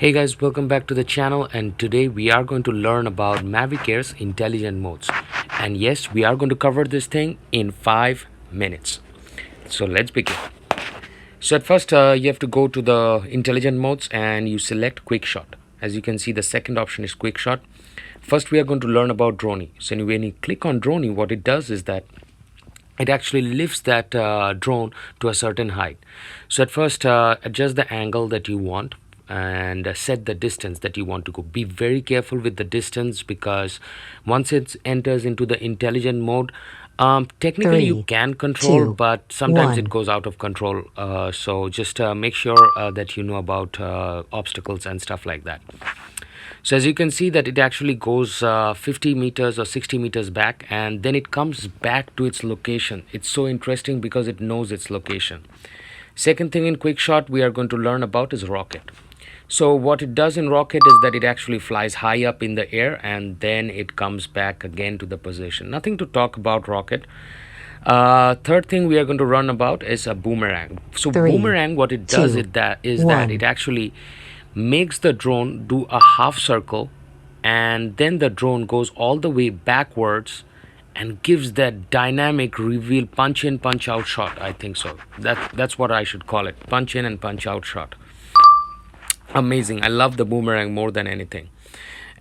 Hey guys, welcome back to the channel, and today we are going to learn about Mavic Air's intelligent modes. And yes, we are going to cover this thing in 5 minutes. So let's begin. So at first you have to go to the intelligent modes and you select quick shot. As you can see, the second option is quick shot. First we are going to learn about drone. So when you click on drone, what it does is that it actually lifts that drone to a certain height. So at first adjust the angle that you want and set the distance that you want to go. Be very careful with the distance because once it enters into the intelligent mode, technically you can control, but sometimes it goes out of control. So just make sure that you know about obstacles and stuff like that. So as you can see that it actually goes 50 meters or 60 meters back, and then it comes back to its location. It's so interesting because it knows its location. Second thing in quick shot we are going to learn about is rocket. So what it does in rocket is that it actually flies high up in the air and then it comes back again to the position. Nothing to talk about rocket. Third thing we are going to learn about is a boomerang. So boomerang, what it does is that it actually makes the drone do a half circle, and then the drone goes all the way backwards and gives that dynamic reveal punch in punch out shot. I think so, that's what I should call it, punch in and punch out shot. Amazing. I love the boomerang more than anything.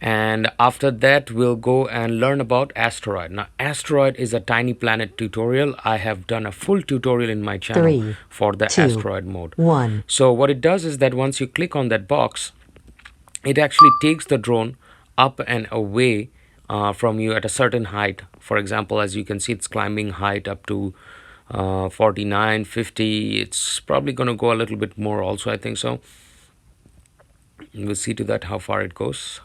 And after that we'll go and learn about asteroid. Now asteroid is a tiny planet tutorial. I have done a full tutorial in my channel for the asteroid mode. So what it does is that once you click on that box, it actually takes the drone up and away from you at a certain height. For example, as you can see, it's climbing height up to 49, 50. It's probably going to go a little bit more also, I think so. We'll see to that how far it goes.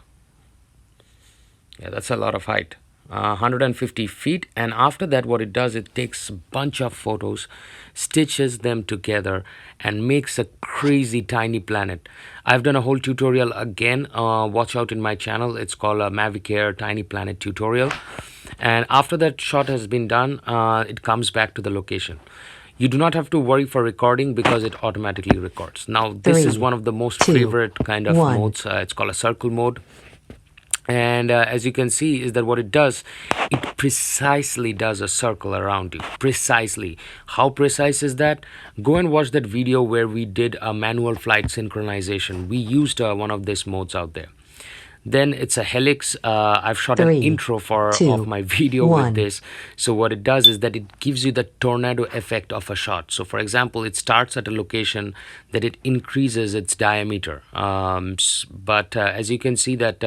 Yeah, that's a lot of height, 150 feet. And after that what it does, it takes a bunch of photos, stitches them together and makes a crazy tiny planet. I've done a whole tutorial again, watch out in my channel. It's called a Mavic Air Tiny Planet tutorial. And after that shot has been done, it comes back to the location. You do not have to worry for recording because it automatically records. Now this is one of the most favorite kind of modes. It's called a circle mode. And as you can see is that what it does, it precisely does a circle around you. Precisely. How precise is that? Go and watch that video where we did a manual flight synchronization. We used one of these modes out there. Then it's a helix. I've shot an intro of my video with this. So what it does is that it gives you the tornado effect of a shot. So for example, it starts at a location that it increases its diameter. But as you can see that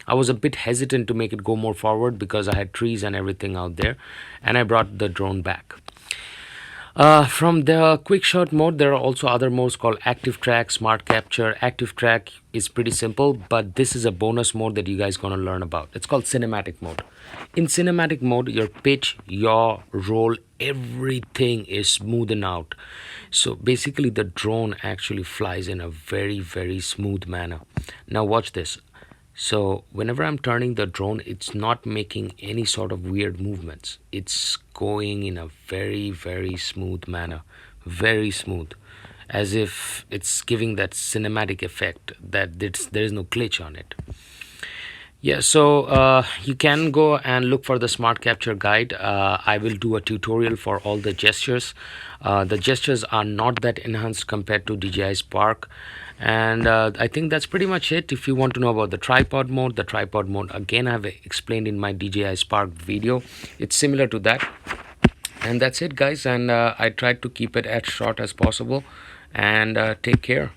I was a bit hesitant to make it go more forward because I had trees and everything out there, and I brought the drone back. From the quick shot mode, there are also other modes called active track, smart capture. Active track is pretty simple, but this is a bonus mode that you guys gonna learn about. It's called cinematic mode. In cinematic mode, your pitch, your roll, everything is smoothened out. So basically the drone actually flies in a very, very smooth manner. Now watch this. So whenever I'm turning the drone, it's not making any sort of weird movements. It's going in a very, very smooth manner. Very smooth. As if it's giving that cinematic effect that there is no glitch on it. Yeah, so you can go and look for the smart capture guide. I will do a tutorial for all the gestures. The gestures are not that enhanced compared to DJI Spark. And I think that's pretty much it. If you want to know about the tripod mode again I've explained in my DJI Spark video. It's similar to that. And that's it guys, and I tried to keep it as short as possible. And take care.